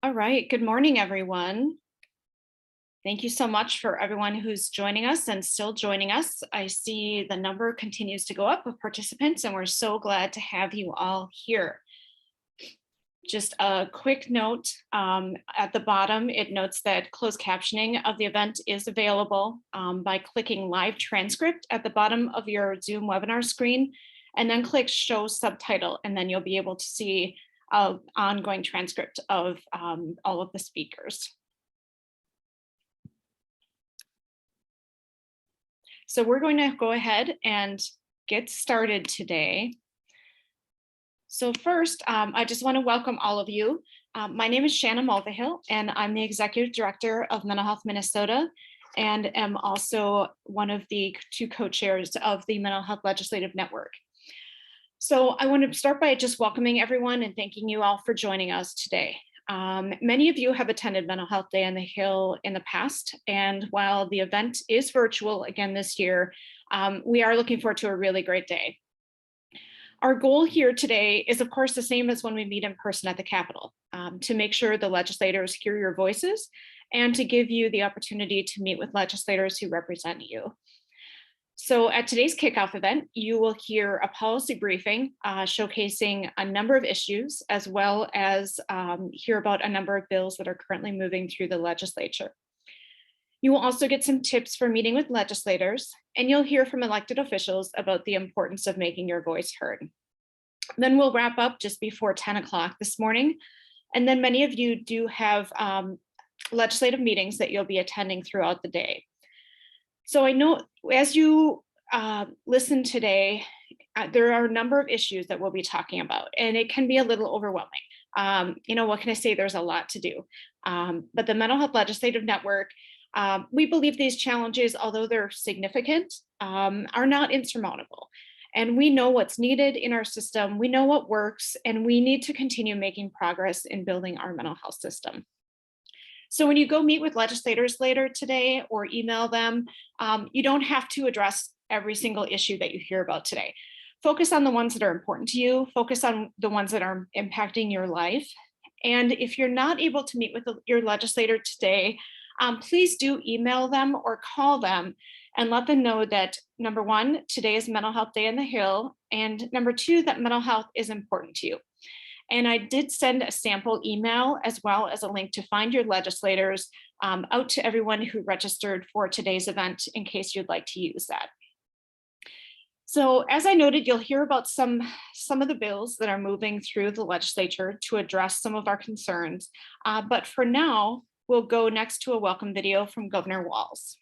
All right, good morning, everyone. Thank you so much for everyone who's joining us and still joining us. I see the number continues to go up of participants, and we're so glad to have you all here. Just a quick note at the bottom, it notes that closed captioning of the event is available by clicking live transcript at the bottom of your Zoom webinar screen, and then click show subtitle, and then you'll be able to see an ongoing transcript of all of the speakers. So we're going to go ahead and get started today. So first, I just want to welcome all of you. My name is Shanna Mulvihill, and I'm the Executive Director of Mental Health Minnesota, and am also one of the two co-chairs of the Mental Health Legislative Network. So I want to start by just welcoming everyone and thanking you all for joining us today. Many of you have attended Mental Health Day on the Hill in the past, and while the event is virtual again this year, we are looking forward to a really great day. Our goal here today is, of course, the same as when we meet in person at the Capitol, to make sure the legislators hear your voices and to give you the opportunity to meet with legislators who represent you. So at today's kickoff event, you will hear a policy briefing showcasing a number of issues, as well as hear about a number of bills that are currently moving through the legislature. You will also get some tips for meeting with legislators, and you'll hear from elected officials about the importance of making your voice heard. Then we'll wrap up just before 10 o'clock this morning. And then many of you do have legislative meetings that you'll be attending throughout the day. So I know as you listen today, there are a number of issues that we'll be talking about, and it can be a little overwhelming. What can I say? There's a lot to do. But the Mental Health Legislative Network, we believe these challenges, although they're significant, are not insurmountable. And we know what's needed in our system, we know what works, and we need to continue making progress in building our mental health system. So when you go meet with legislators later today or email them, you don't have to address every single issue that you hear about today. Focus on the ones that are important to you, focus on the ones that are impacting your life. And if you're not able to meet with your legislator today, please do email them or call them and let them know that, number one, today is Mental Health Day on the Hill, and number two, that mental health is important to you. And I did send a sample email as well as a link to find your legislators out to everyone who registered for today's event in case you'd like to use that. So as I noted, you'll hear about some of the bills that are moving through the legislature to address some of our concerns. But for now, we'll go next to a welcome video from Governor Walz.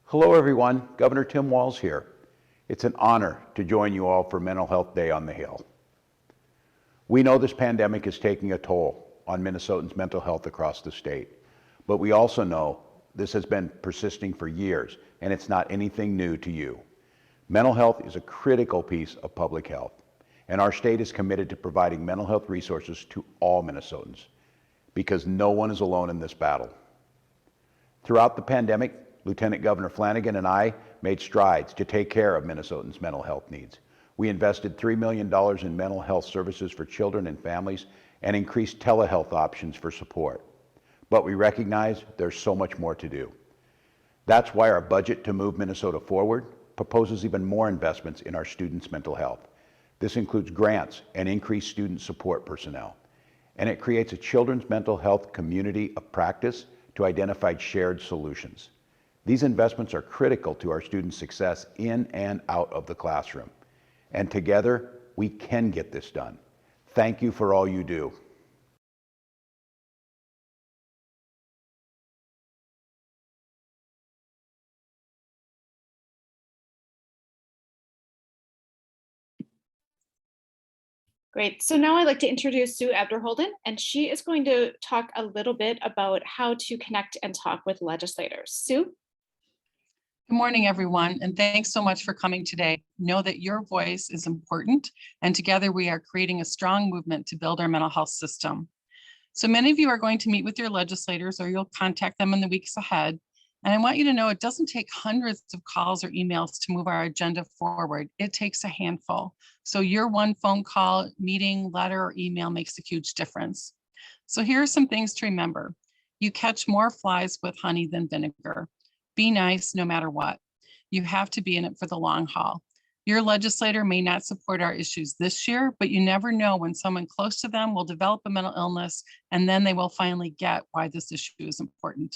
Hello everyone, Governor Tim Walz here. It's an honor to join you all for Mental Health Day on the Hill. We know this pandemic is taking a toll on Minnesotans' mental health across the state, but we also know this has been persisting for years and it's not anything new to you. Mental health is a critical piece of public health, and our state is committed to providing mental health resources to all Minnesotans because no one is alone in this battle. Throughout the pandemic, Lieutenant Governor Flanagan and I made strides to take care of Minnesotans' mental health needs. We invested $3 million in mental health services for children and families and increased telehealth options for support. But we recognize there's so much more to do. That's why our budget to move Minnesota forward proposes even more investments in our students' mental health. This includes grants and increased student support personnel. And it creates a children's mental health community of practice to identify shared solutions. These investments are critical to our students' success in and out of the classroom. And together, we can get this done. Thank you for all you do. Great. So now I'd like to introduce Sue Abderholden, and she is going to talk a little bit about how to connect and talk with legislators. Sue? Good morning, everyone, and thanks so much for coming today. Know that your voice is important, and together we are creating a strong movement to build our mental health system. So many of you are going to meet with your legislators, or you'll contact them in the weeks ahead. And I want you to know it doesn't take hundreds of calls or emails to move our agenda forward. It takes a handful. So your one phone call, meeting, letter, or email makes a huge difference. So here are some things to remember. You catch more flies with honey than vinegar. Be nice no matter what. You have to be in it for the long haul. Your legislator may not support our issues this year, but you never know when someone close to them will develop a mental illness, and then they will finally get why this issue is important.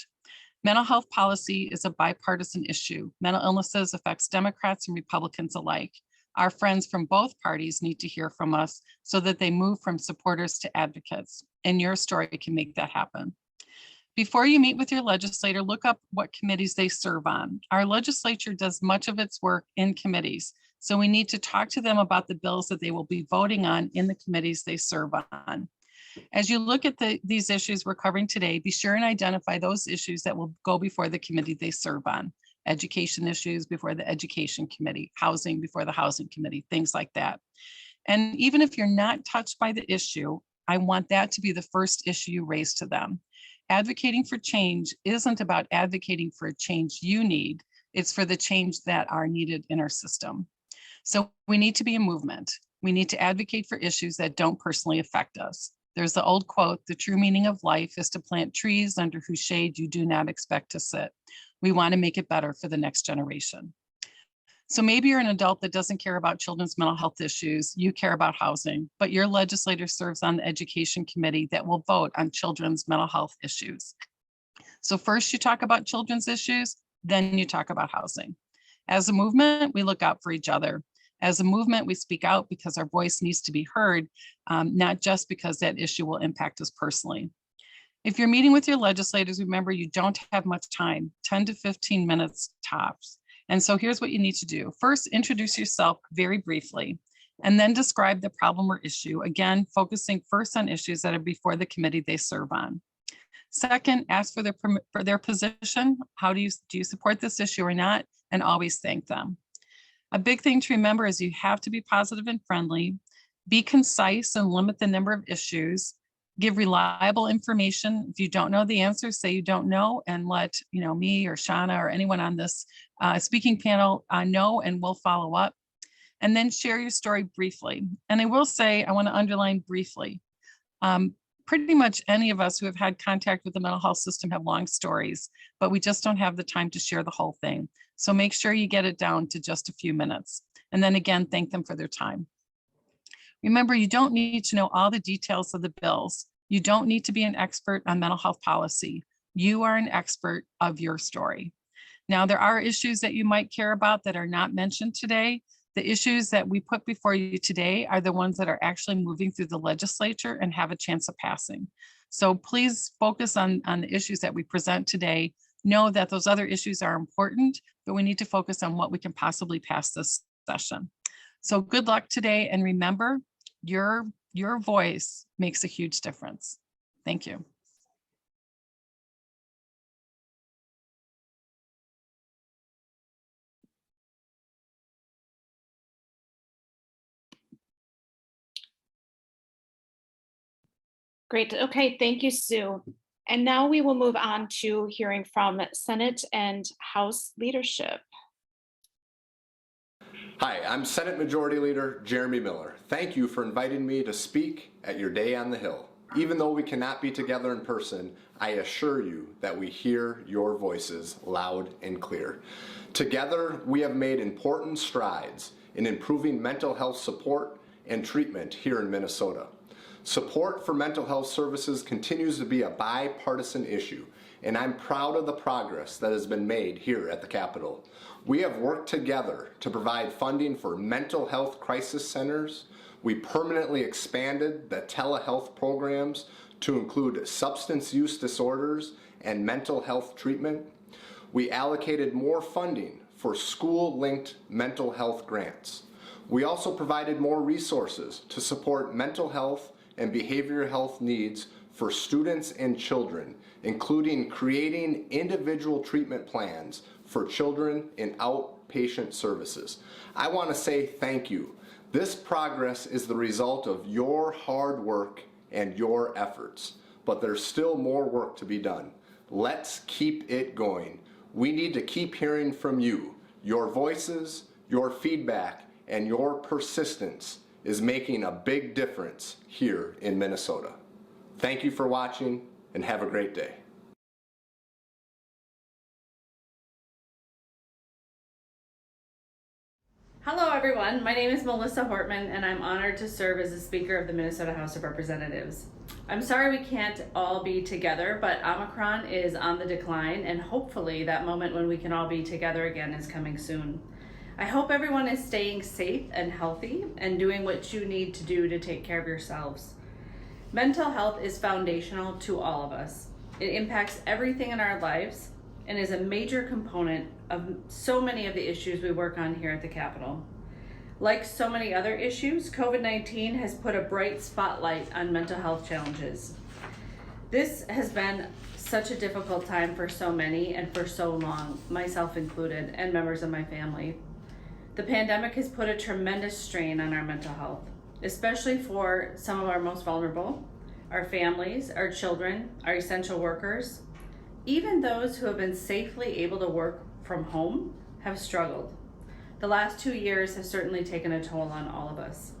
Mental health policy is a bipartisan issue. Mental illnesses affects Democrats and Republicans alike. Our friends from both parties need to hear from us so that they move from supporters to advocates, and your story can make that happen. Before you meet with your legislator, look up what committees they serve on. Our legislature does much of its work in committees, so we need to talk to them about the bills that they will be voting on in the committees they serve on. As you look at these issues we're covering today, be sure and identify those issues that will go before the committee they serve on. Education issues before the Education Committee, housing before the Housing Committee, things like that. And even if you're not touched by the issue, I want that to be the first issue you raise to them. Advocating for change isn't about advocating for a change you need, it's for the change that are needed in our system. So we need to be a movement. We need to advocate for issues that don't personally affect us. There's the old quote, the true meaning of life is to plant trees under whose shade you do not expect to sit. We want to make it better for the next generation. So maybe you're an adult that doesn't care about children's mental health issues, you care about housing, but your legislator serves on the Education Committee that will vote on children's mental health issues. So first you talk about children's issues, then you talk about housing. As a movement, we look out for each other. As a movement, we speak out because our voice needs to be heard, not just because that issue will impact us personally. If you're meeting with your legislators, remember you don't have much time, 10 to 15 minutes tops. And so here's what you need to do. First, introduce yourself very briefly, and then describe the problem or issue, again, focusing first on issues that are before the committee they serve on. Second, ask for their position. Do you support this issue or not? And always thank them. A big thing to remember is you have to be positive and friendly, be concise and limit the number of issues, give reliable information. If you don't know the answer, say you don't know, and let me or Shauna or anyone on this speaking panel know, and we'll follow up. And then share your story briefly. And I will say, I want to underline briefly. Pretty much any of us who have had contact with the mental health system have long stories, but we just don't have the time to share the whole thing. So make sure you get it down to just a few minutes. And then again, thank them for their time. Remember, you don't need to know all the details of the bills. You don't need to be an expert on mental health policy. You are an expert of your story. Now, there are issues that you might care about that are not mentioned today. The issues that we put before you today are the ones that are actually moving through the legislature and have a chance of passing. So please focus on the issues that we present today. Know that those other issues are important, but we need to focus on what we can possibly pass this session. So good luck today, and remember, your voice makes a huge difference. Thank you. Great. Okay, thank you, Sue. And now we will move on to hearing from Senate and House leadership. Hi, I'm Senate Majority Leader Jeremy Miller. Thank you for inviting me to speak at your Day on the Hill. Even though we cannot be together in person, I assure you that we hear your voices loud and clear. Together, we have made important strides in improving mental health support and treatment here in Minnesota. Support for mental health services continues to be a bipartisan issue, and I'm proud of the progress that has been made here at the Capitol. We have worked together to provide funding for mental health crisis centers. We permanently expanded the telehealth programs to include substance use disorders and mental health treatment. We allocated more funding for school-linked mental health grants. We also provided more resources to support mental health and behavioral health needs for students and children, including creating individual treatment plans for children in outpatient services. I want to say thank you. This progress is the result of your hard work and your efforts, but there's still more work to be done. Let's keep it going. We need to keep hearing from you. Your voices, your feedback, and your persistence is making a big difference here in Minnesota. Thank you for watching and have a great day. Hello everyone, my name is Melissa Hortman and I'm honored to serve as the Speaker of the Minnesota House of Representatives. I'm sorry we can't all be together, but Omicron is on the decline and hopefully that moment when we can all be together again is coming soon. I hope everyone is staying safe and healthy and doing what you need to do to take care of yourselves. Mental health is foundational to all of us. It impacts everything in our lives and is a major component of so many of the issues we work on here at the Capitol. Like so many other issues, COVID-19 has put a bright spotlight on mental health challenges. This has been such a difficult time for so many and for so long, myself included, and members of my family. The pandemic has put a tremendous strain on our mental health, especially for some of our most vulnerable, our families, our children, our essential workers. Even those who have been safely able to work from home have struggled. The last 2 years have certainly taken a toll on all of us.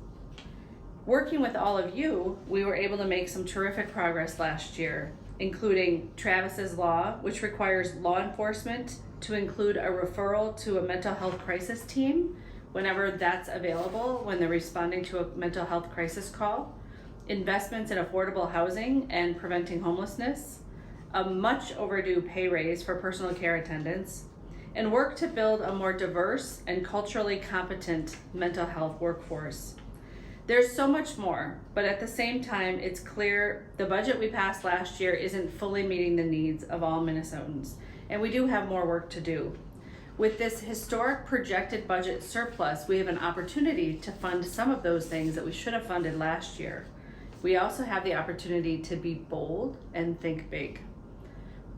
Working with all of you, we were able to make some terrific progress last year, including Travis's Law, which requires law enforcement to include a referral to a mental health crisis team whenever that's available when they're responding to a mental health crisis call, investments in affordable housing and preventing homelessness, a much overdue pay raise for personal care attendants, and work to build a more diverse and culturally competent mental health workforce. There's so much more, but at the same time, it's clear the budget we passed last year isn't fully meeting the needs of all Minnesotans, and we do have more work to do. With this historic projected budget surplus, we have an opportunity to fund some of those things that we should have funded last year. We also have the opportunity to be bold and think big.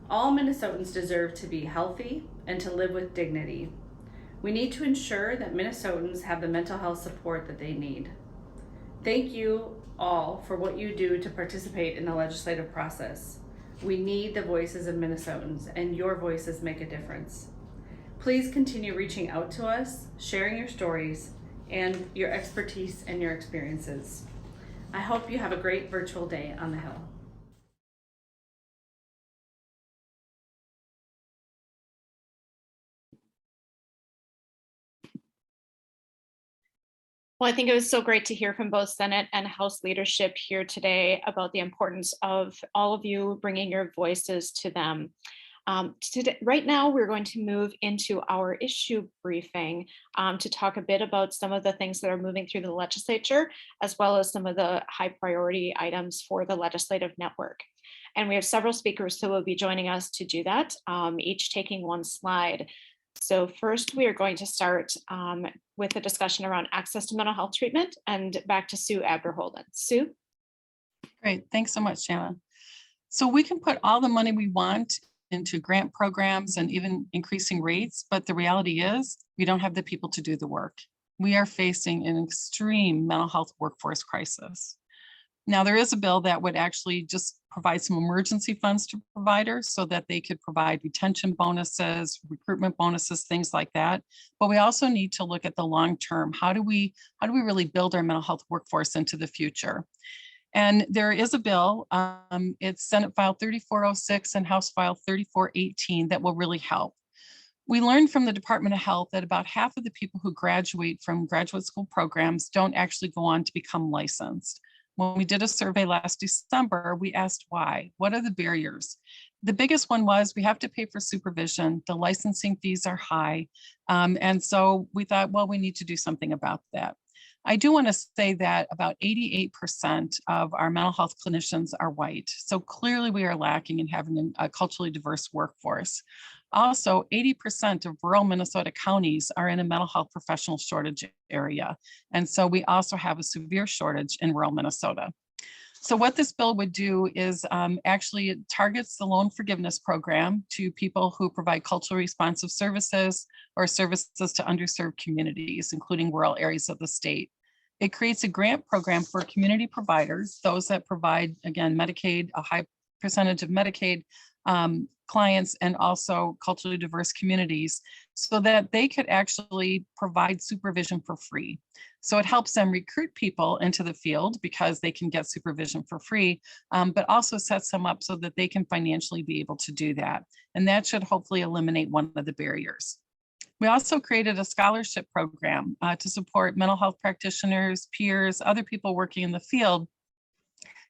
All Minnesotans deserve to be healthy and to live with dignity. We need to ensure that Minnesotans have the mental health support that they need. Thank you all for what you do to participate in the legislative process. We need the voices of Minnesotans, and your voices make a difference. Please continue reaching out to us, sharing your stories and your expertise and your experiences. I hope you have a great virtual day on the Hill. Well, I think it was so great to hear from both Senate and House leadership here today about the importance of all of you bringing your voices to them. Right now, we're going to move into our issue briefing to talk a bit about some of the things that are moving through the legislature, as well as some of the high priority items for the legislative network. And we have several speakers who will be joining us to do that, each taking one slide. So first, we are going to start with a discussion around access to mental health treatment, and back to Sue Abderholden. Sue? Great, thanks so much, Shanna. So we can put all the money we want into grant programs and even increasing rates, but the reality is we don't have the people to do the work. We are facing an extreme mental health workforce crisis. Now, there is a bill that would actually just provide some emergency funds to providers so that they could provide retention bonuses, recruitment bonuses, things like that. But we also need to look at the long term. How do we really build our mental health workforce into the future? And there is a bill, it's Senate File 3406 and House File 3418 that will really help. We learned from the Department of Health that about half of the people who graduate from graduate school programs don't actually go on to become licensed. When we did a survey last December, we asked why. What are the barriers? The biggest one was we have to pay for supervision. The licensing fees are high. And so we thought, well, we need to do something about that. I do want to say that about 88% of our mental health clinicians are white. So clearly we are lacking in having a culturally diverse workforce. Also, 80% of rural Minnesota counties are in a mental health professional shortage area. And so we also have a severe shortage in rural Minnesota. So what this bill would do is actually it targets the loan forgiveness program to people who provide culturally responsive services or services to underserved communities, including rural areas of the state. It creates a grant program for community providers, those that provide, again, Medicaid, a high percentage of Medicaid clients and also culturally diverse communities so that they could actually provide supervision for free. So it helps them recruit people into the field because they can get supervision for free, but also sets them up so that they can financially be able to do that. And that should hopefully eliminate one of the barriers. We also created a scholarship program to support mental health practitioners, peers, other people working in the field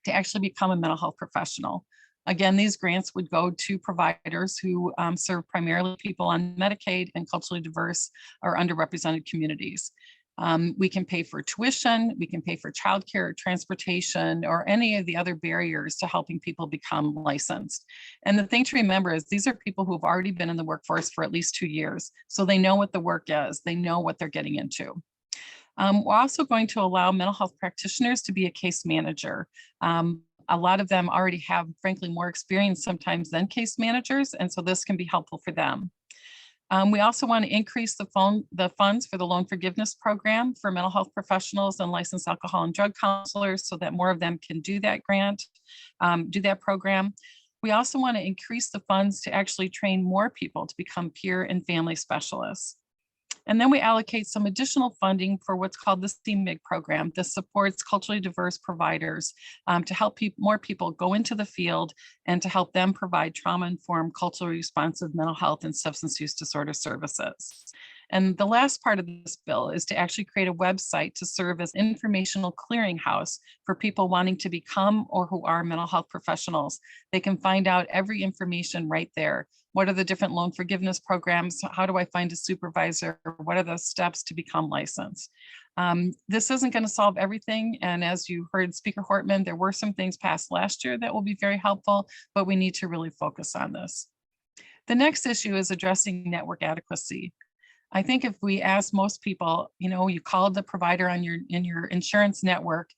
to actually become a mental health professional. Again, these grants would go to providers who serve primarily people on Medicaid and culturally diverse or underrepresented communities. We can pay for tuition, we can pay for childcare, transportation, or any of the other barriers to helping people become licensed. And the thing to remember is these are people who have already been in the workforce for at least 2 years. So they know what the work is, they know what they're getting into. We're also going to allow mental health practitioners to be a case manager. A lot of them already have, frankly, more experience sometimes than case managers, and so this can be helpful for them. We also want to increase the funds for the loan forgiveness program for mental health professionals and licensed alcohol and drug counselors so that more of them can do that do that program. We also want to increase the funds to actually train more people to become peer and family specialists. And then we allocate some additional funding for what's called the CMIG program. This supports culturally diverse providers to help more people go into the field and to help them provide trauma-informed, culturally responsive mental health and substance use disorder services. And the last part of this bill is to actually create a website to serve as informational clearinghouse for people wanting to become or who are mental health professionals. They can find out every information right there. What are the different loan forgiveness programs? How do I find a supervisor? What are the steps to become licensed? This isn't going to solve everything. And as you heard Speaker Hortman, there were some things passed last year that will be very helpful, but we need to really focus on this. The next issue is addressing network adequacy. I think if we ask most people, you called the provider in your insurance network,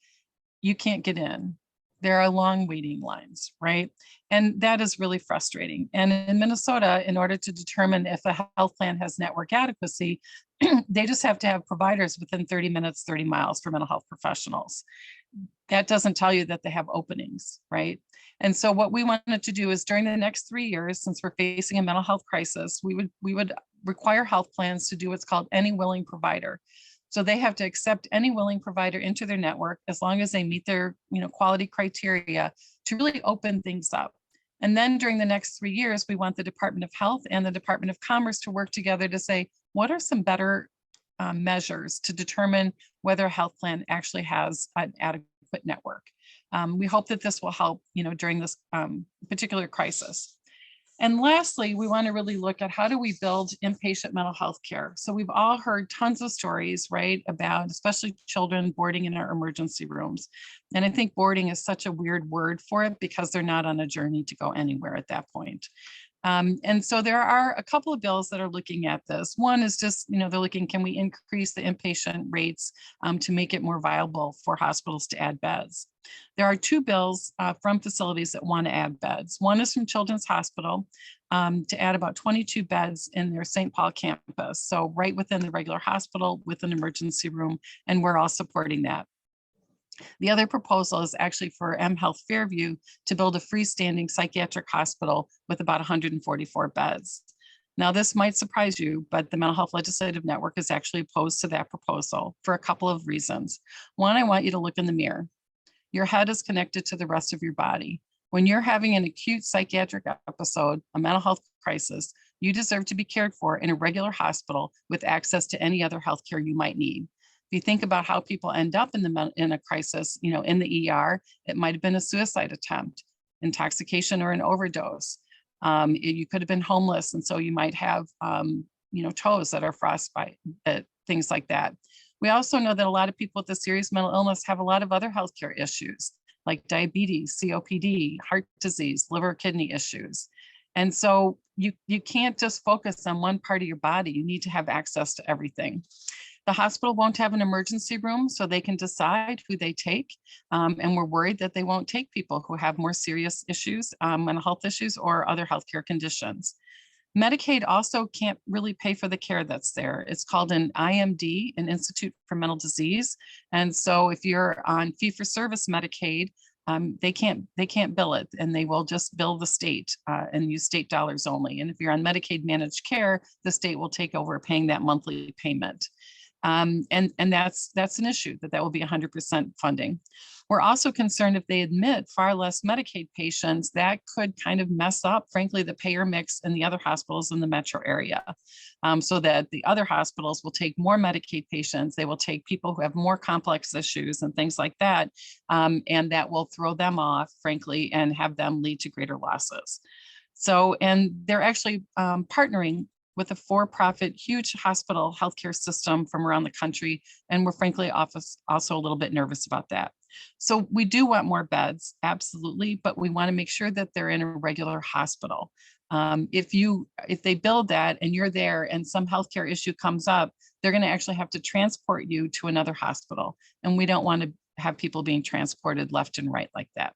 you can't get in. There are long waiting lines, right? And that is really frustrating. And in Minnesota, in order to determine if a health plan has network adequacy, they just have to have providers within 30 minutes, 30 miles for mental health professionals. That doesn't tell you that they have openings, right? And so what we wanted to do is during the next 3 years, since we're facing a mental health crisis, we would require health plans to do what's called any willing provider. So they have to accept any willing provider into their network as long as they meet their quality criteria to really open things up. And then during the next 3 years, we want the Department of Health and the Department of Commerce to work together to say, what are some better measures to determine whether a health plan actually has an adequate network. We hope that this will help, during this particular crisis. And lastly, we want to really look at how do we build inpatient mental health care. So we've all heard tons of stories, right, about especially children boarding in our emergency rooms. And I think boarding is such a weird word for it because they're not on a journey to go anywhere at that point. And so there are a couple of bills that are looking at this. One is just, they're looking, can we increase the inpatient rates to make it more viable for hospitals to add beds? There are 2 bills from facilities that want to add beds. One is from Children's Hospital to add about 22 beds in their St. Paul campus. So right within the regular hospital with an emergency room, and we're all supporting that. The other proposal is actually for mHealth Fairview to build a freestanding psychiatric hospital with about 144 beds. Now, this might surprise you, but the Mental Health Legislative Network is actually opposed to that proposal for a couple of reasons. One, I want you to look in the mirror. Your head is connected to the rest of your body. When you're having an acute psychiatric episode, a mental health crisis, you deserve to be cared for in a regular hospital with access to any other healthcare you might need. If you think about how people end up in a crisis, in the ER, it might have been a suicide attempt, intoxication, or an overdose. You could have been homeless, and so you might have, toes that are frostbite, things like that. We also know that a lot of people with a serious mental illness have a lot of other healthcare issues, like diabetes, COPD, heart disease, liver, kidney issues. And so you can't just focus on one part of your body. You need to have access to everything. The hospital won't have an emergency room, so they can decide who they take. And we're worried that they won't take people who have more serious issues, mental health issues, or other healthcare conditions. Medicaid also can't really pay for the care that's there. It's called an IMD, an Institute for Mental Disease. And so if you're on fee-for-service Medicaid, they can't bill it, and they will just bill the state and use state dollars only. And if you're on Medicaid managed care, the state will take over paying that monthly payment. And that's an issue that will be 100% funding. We're also concerned if they admit far less Medicaid patients, that could kind of mess up, frankly, the payer mix in the other hospitals in the metro area. So that the other hospitals will take more Medicaid patients, they will take people who have more complex issues and things like that. And that will throw them off, frankly, and have them lead to greater losses. So, and they're actually partnering with a for-profit huge hospital healthcare system from around the country. And we're frankly also a little bit nervous about that. So we do want more beds, absolutely, but we want to make sure that they're in a regular hospital. If they build that and you're there and some healthcare issue comes up, they're going to actually have to transport you to another hospital. And we don't want to have people being transported left and right like that.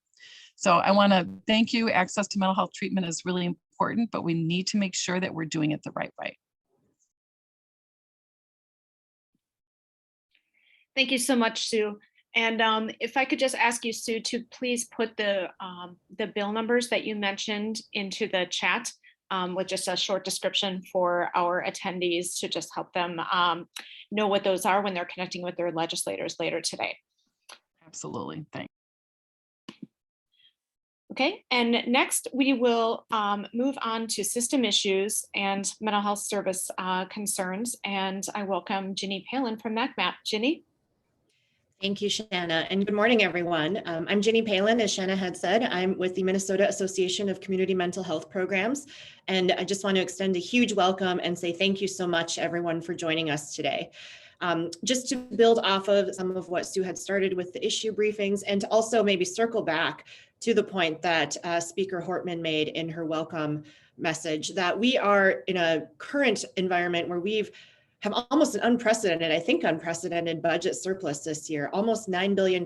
So I want to thank you. Access to mental health treatment is really important, but we need to make sure that we're doing it the right way. Thank you so much, Sue. And if I could just ask you, Sue, to please put the bill numbers that you mentioned into the chat with just a short description for our attendees to just help them know what those are when they're connecting with their legislators later today. Absolutely, thanks. Okay, and next we will move on to system issues and mental health service concerns. And I welcome Ginny Palin from MACMAP. Ginny? Thank you, Shanna, and good morning, everyone. I'm Ginny Palin, as Shanna had said. I'm with the Minnesota Association of Community Mental Health Programs, and I just want to extend a huge welcome and say thank you so much, everyone, for joining us today. Just to build off of some of what Sue had started with the issue briefings, and to also maybe circle back to the point that Speaker Hortman made in her welcome message, that we are in a current environment where we've have almost an unprecedented budget surplus this year, almost $9 billion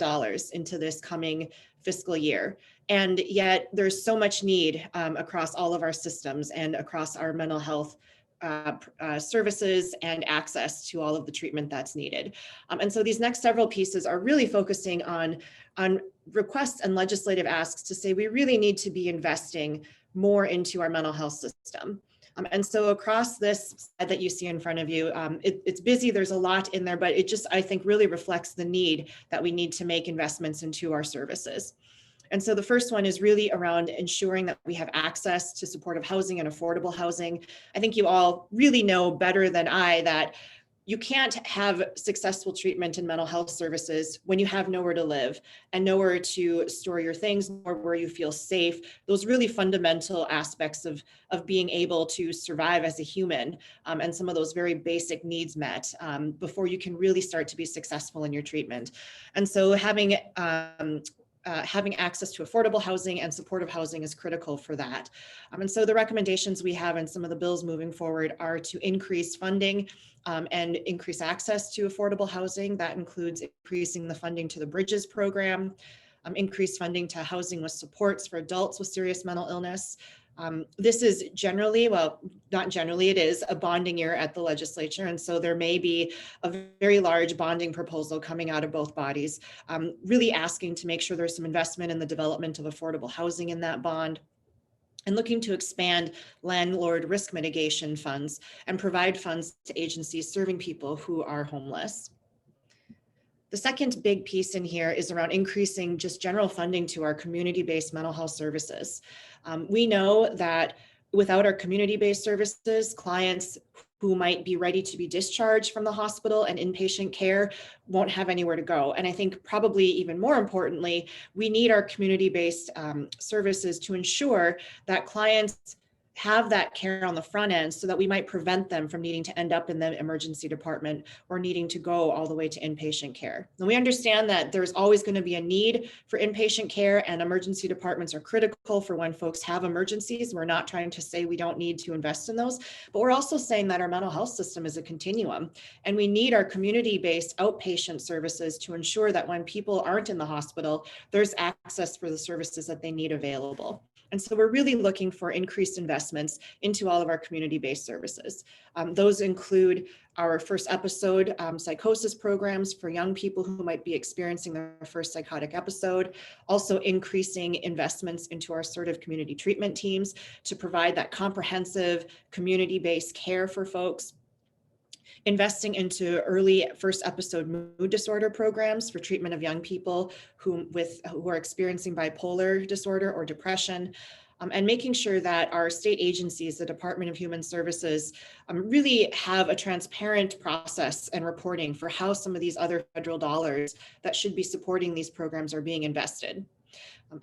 into this coming fiscal year. And yet there's so much need across all of our systems and across our mental health services and access to all of the treatment that's needed. And so these next several pieces are really focusing on requests and legislative asks to say we really need to be investing more into our mental health system. And so across this slide that you see in front of you, it's busy, there's a lot in there, but it just, I think, really reflects the need that we need to make investments into our services. And so the first one is really around ensuring that we have access to supportive housing and affordable housing. I think you all really know better than I that you can't have successful treatment in mental health services when you have nowhere to live and nowhere to store your things, or where you feel safe. Those really fundamental aspects of being able to survive as a human, and some of those very basic needs met before you can really start to be successful in your treatment. And so having access to affordable housing and supportive housing is critical for that. And so the recommendations we have and some of the bills moving forward are to increase funding and increase access to affordable housing. That includes increasing the funding to the Bridges program, increased funding to housing with supports for adults with serious mental illness. This is generally, well, not generally, it is a bonding year at the legislature. And so there may be a very large bonding proposal coming out of both bodies, really asking to make sure there's some investment in the development of affordable housing in that bond, and looking to expand landlord risk mitigation funds and provide funds to agencies serving people who are homeless. The second big piece in here is around increasing just general funding to our community-based mental health services. We know that without our community-based services, clients who might be ready to be discharged from the hospital and inpatient care won't have anywhere to go. And I think probably even more importantly, we need our community-based services to ensure that clients have that care on the front end so that we might prevent them from needing to end up in the emergency department or needing to go all the way to inpatient care. And we understand that there's always going to be a need for inpatient care, and emergency departments are critical for when folks have emergencies. We're not trying to say we don't need to invest in those, but we're also saying that our mental health system is a continuum, and we need our community-based outpatient services to ensure that when people aren't in the hospital, there's access for the services that they need available. And so we're really looking for increased investment investments into all of our community-based services. Those include our first episode psychosis programs for young people who might be experiencing their first psychotic episode, also increasing investments into our assertive community treatment teams to provide that comprehensive community-based care for folks, investing into early first episode mood disorder programs for treatment of young people who are experiencing bipolar disorder or depression, and making sure that our state agencies, the Department of Human Services, really have a transparent process and reporting for how some of these other federal dollars that should be supporting these programs are being invested.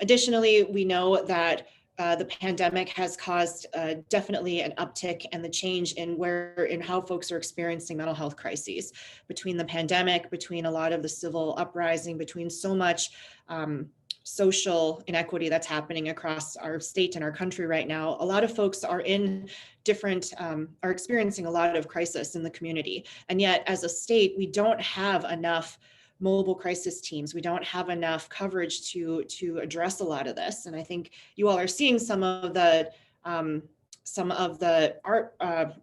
Additionally, we know that the pandemic has caused definitely an uptick and the change in how folks are experiencing mental health crises. Between the pandemic, between a lot of the civil uprising, between so much social inequity that's happening across our state and our country right now, a lot of folks are experiencing a lot of crisis in the community. And yet, as a state, we don't have enough mobile crisis teams. We don't have enough coverage to address a lot of this. And I think you all are seeing some of the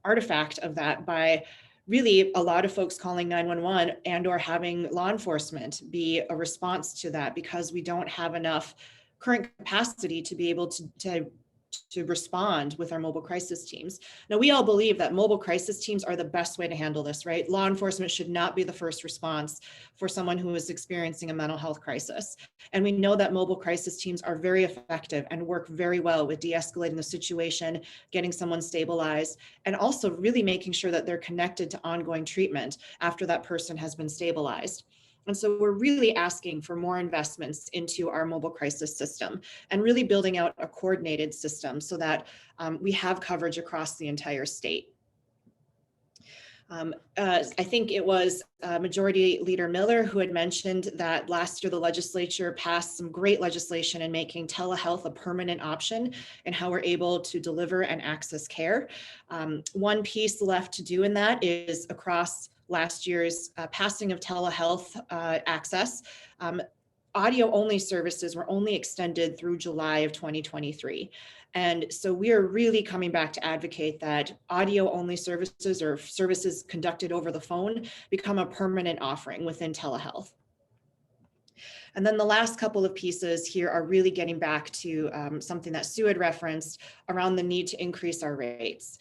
artifact of that by really a lot of folks calling 911 and or having law enforcement be a response to that, because we don't have enough current capacity to be able to respond with our mobile crisis teams. Now, we all believe that mobile crisis teams are the best way to handle this, right? Law enforcement should not be the first response for someone who is experiencing a mental health crisis. And we know that mobile crisis teams are very effective and work very well with de-escalating the situation, getting someone stabilized, and also really making sure that they're connected to ongoing treatment after that person has been stabilized. And so we're really asking for more investments into our mobile crisis system and really building out a coordinated system so that we have coverage across the entire state. I think it was Majority Leader Miller who had mentioned that last year the legislature passed some great legislation in making telehealth a permanent option in how we're able to deliver and access care. One piece left to do in that is across last year's passing of telehealth access. Audio-only services were only extended through July of 2023. And so we are really coming back to advocate that audio-only services or services conducted over the phone become a permanent offering within telehealth. And then the last couple of pieces here are really getting back to something that Sue had referenced around the need to increase our rates.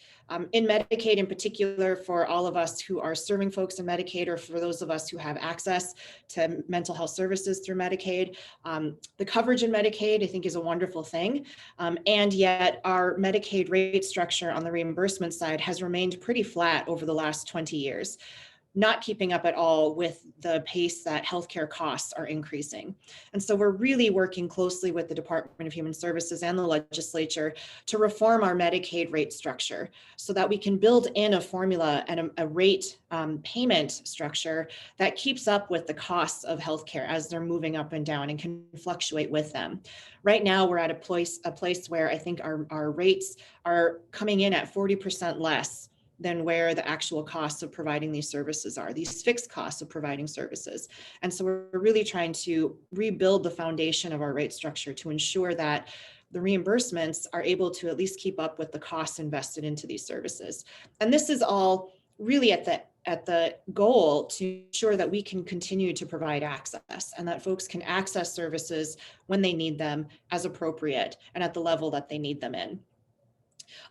In Medicaid in particular, for all of us who are serving folks in Medicaid, or for those of us who have access to mental health services through Medicaid, the coverage in Medicaid I think is a wonderful thing. And yet our Medicaid rate structure on the reimbursement side has remained pretty flat over the last 20 years. Not keeping up at all with the pace that healthcare costs are increasing. And so we're really working closely with the Department of Human Services and the legislature to reform our Medicaid rate structure so that we can build in a formula and a rate payment structure that keeps up with the costs of healthcare as they're moving up and down and can fluctuate with them. Right now, we're at a place where I think our rates are coming in at 40% less than where the actual costs of providing these services are, these fixed costs of providing services. And so we're really trying to rebuild the foundation of our rate structure to ensure that the reimbursements are able to at least keep up with the costs invested into these services. And this is all really at the goal to ensure that we can continue to provide access and that folks can access services when they need them as appropriate and at the level that they need them in.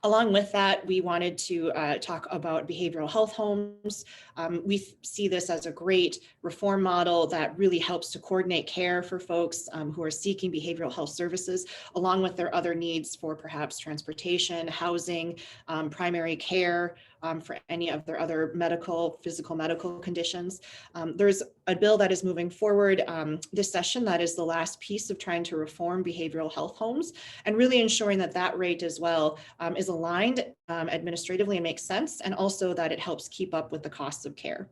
Along with that, we wanted to talk about behavioral health homes. We see this as a great reform model that really helps to coordinate care for folks who are seeking behavioral health services, along with their other needs for perhaps transportation, housing, primary care, for any of their other physical medical conditions. There's a bill that is moving forward this session that is the last piece of trying to reform behavioral health homes and really ensuring that that rate as well is aligned administratively and makes sense, and also that it helps keep up with the costs of care.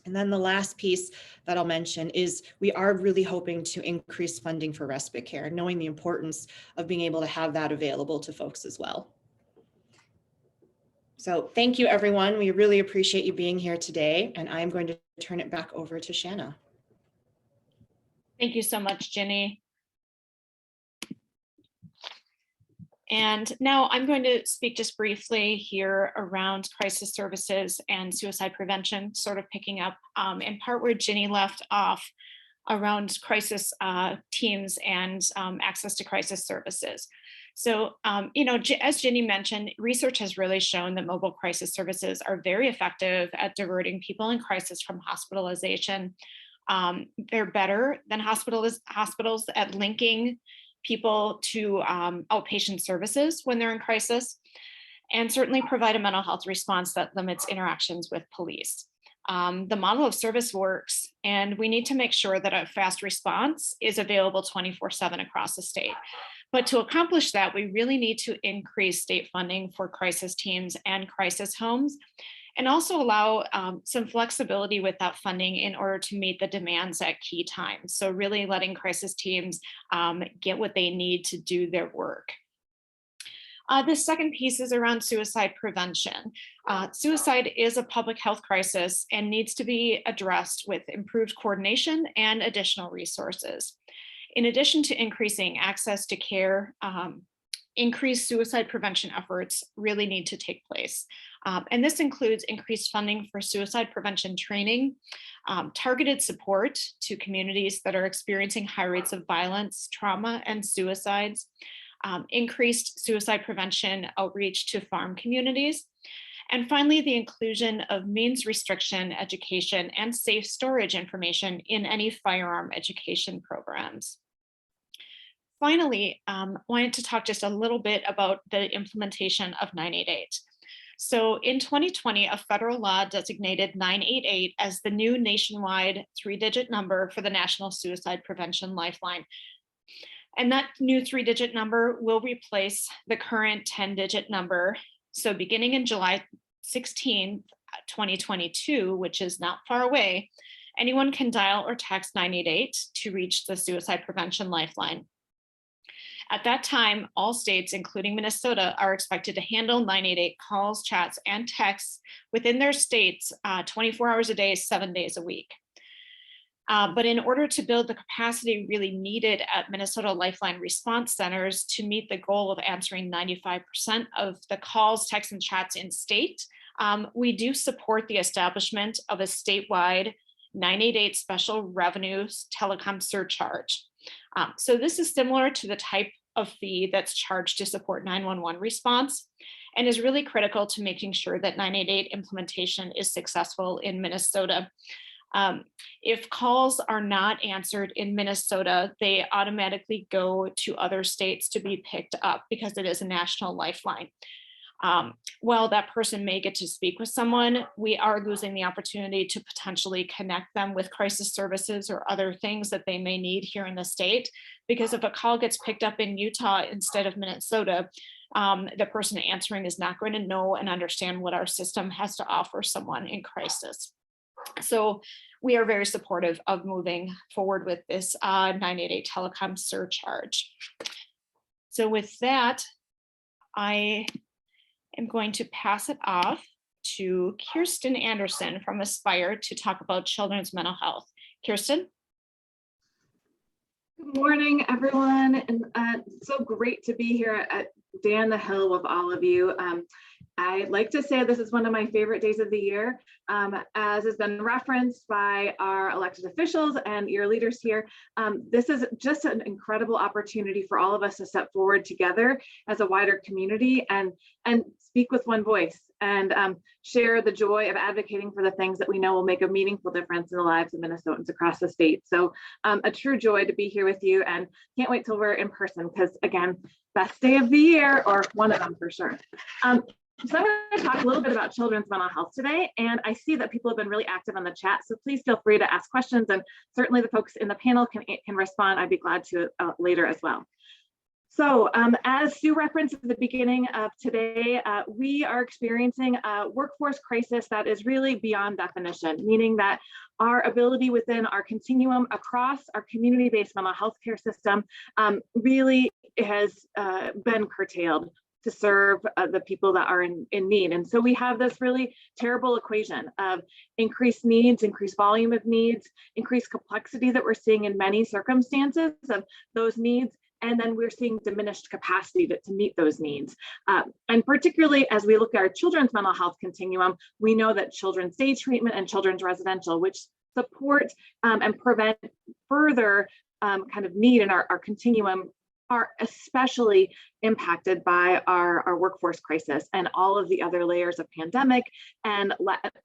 And then the last piece that I'll mention is we are really hoping to increase funding for respite care, knowing the importance of being able to have that available to folks as well. So thank you, everyone. We really appreciate you being here today, and I'm going to turn it back over to Shanna. Thank you so much, Jenny. And now I'm going to speak just briefly here around crisis services and suicide prevention, sort of picking up in part where Ginny left off around crisis teams and access to crisis services. So, as Ginny mentioned, research has really shown that mobile crisis services are very effective at diverting people in crisis from hospitalization. They're better than hospitals at linking people to outpatient services when they're in crisis, and certainly provide a mental health response that limits interactions with police. The model of service works, and we need to make sure that a fast response is available 24/7 across the state. But to accomplish that, we really need to increase state funding for crisis teams and crisis homes, and also allow some flexibility with that funding in order to meet the demands at key times. So really letting crisis teams get what they need to do their work. The second piece is around suicide prevention. Suicide is a public health crisis and needs to be addressed with improved coordination and additional resources. In addition to increasing access to care, increased suicide prevention efforts really need to take place. And this includes increased funding for suicide prevention training, targeted support to communities that are experiencing high rates of violence, trauma, and suicides, increased suicide prevention outreach to farm communities, and finally, the inclusion of means restriction education and safe storage information in any firearm education programs. Finally, wanted to talk just a little bit about the implementation of 988. So in 2020, a federal law designated 988 as the new nationwide 3-digit number for the National Suicide Prevention Lifeline. And that new 3-digit number will replace the current 10-digit number. So beginning in July 16, 2022, which is not far away, anyone can dial or text 988 to reach the Suicide Prevention Lifeline. At that time, all states, including Minnesota, are expected to handle 988 calls, chats, and texts within their states 24 hours a day, 7 days a week. But in order to build the capacity really needed at Minnesota Lifeline response centers to meet the goal of answering 95% of the calls, texts, and chats in state, we do support the establishment of a statewide 988 special revenues telecom surcharge. So this is similar to the type of fee that's charged to support 911 response, and is really critical to making sure that 988 implementation is successful in Minnesota. If calls are not answered in Minnesota, they automatically go to other states to be picked up because it is a national lifeline. While that person may get to speak with someone, we are losing the opportunity to potentially connect them with crisis services or other things that they may need here in the state. Because if a call gets picked up in Utah instead of Minnesota, the person answering is not going to know and understand what our system has to offer someone in crisis. So we are very supportive of moving forward with this 988 telecom surcharge. So with that, I am going to pass it off to Kirsten Anderson from Aspire to talk about children's mental health. Kirsten? Good morning, everyone, and so great to be here at Day on the Hill with all of you. I'd like to say this is one of my favorite days of the year. As has been referenced by our elected officials and your leaders here, this is just an incredible opportunity for all of us to step forward together as a wider community and speak with one voice and share the joy of advocating for the things that we know will make a meaningful difference in the lives of Minnesotans across the state. So a true joy to be here with you, and can't wait till we're in person because, again, best day of the year, or one of them for sure. So I'm going to talk a little bit about children's mental health today, and I see that people have been really active on the chat, so please feel free to ask questions, and certainly the folks in the panel can respond. I'd be glad to later as well. So as Sue referenced at the beginning of today, we are experiencing a workforce crisis that is really beyond definition, meaning that our ability within our continuum across our community-based mental health care system really has been curtailed to serve the people that are in need. And so we have this really terrible equation of increased needs, increased volume of needs, increased complexity that we're seeing in many circumstances of those needs and then we're seeing diminished capacity to meet those needs. And particularly as we look at our children's mental health continuum, we know that children's day treatment and children's residential, which support and prevent further kind of need in our continuum, are especially impacted by our workforce crisis and all of the other layers of pandemic and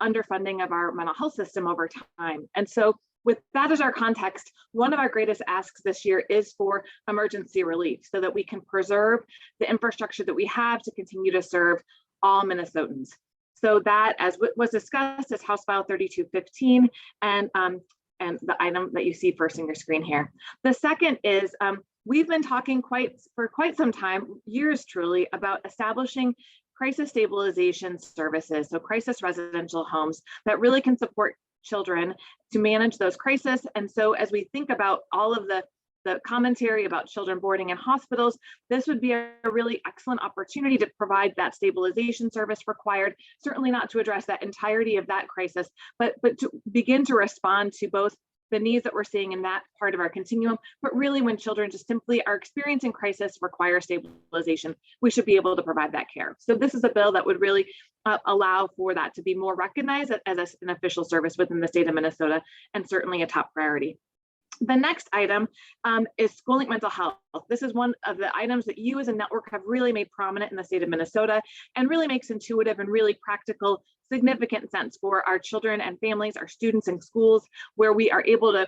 underfunding of our mental health system over time. And so with that as our context, one of our greatest asks this year is for emergency relief so that we can preserve the infrastructure that we have to continue to serve all Minnesotans. So that, as was discussed, is House File 3215 and the item that you see first in your screen here. The second is we've been talking for quite some time, years truly, about establishing crisis stabilization services, so crisis residential homes that really can support children to manage those crises. And so as we think about all of the commentary about children boarding in hospitals, this would be a really excellent opportunity to provide that stabilization service required, certainly not to address that entirety of that crisis, but to begin to respond to both the needs that we're seeing in that part of our continuum, but really when children just simply are experiencing crisis, require stabilization, we should be able to provide that care. So this is a bill that would really allow for that to be more recognized as an official service within the state of Minnesota, and certainly a top priority. The next item is schooling mental health. This is one of the items that you as a network have really made prominent in the state of Minnesota and really makes intuitive and really practical, significant sense for our children and families, our students and schools, where we are able to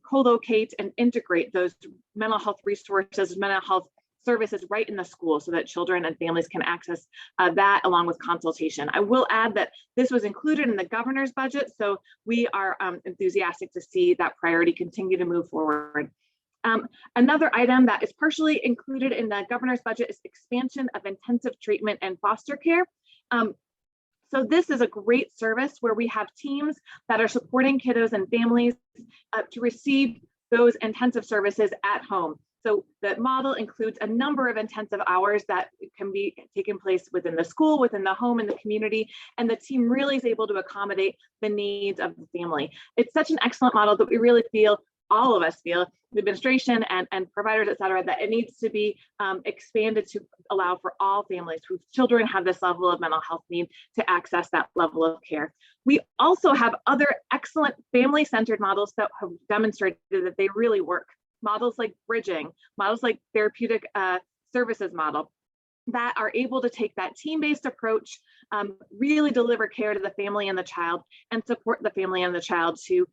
co-locate and integrate those mental health resources, mental health services right in the school so that children and families can access that along with consultation. I will add that this was included in the governor's budget, so we are enthusiastic to see that priority continue to move forward. Another item that is partially included in the governor's budget is expansion of intensive treatment and foster care. So this is a great service where we have teams that are supporting kiddos and families to receive those intensive services at home. So the model includes a number of intensive hours that can be taking place within the school, within the home, and the community, and the team really is able to accommodate the needs of the family. It's such an excellent model that we really feel, all of us feel, the administration and providers, et cetera, that it needs to be expanded to allow for all families whose children have this level of mental health need to access that level of care. We also have other excellent family-centered models that have demonstrated that they really work. Models like bridging, models like therapeutic services model that are able to take that team-based approach, really deliver care to the family and the child, and support the family and the child to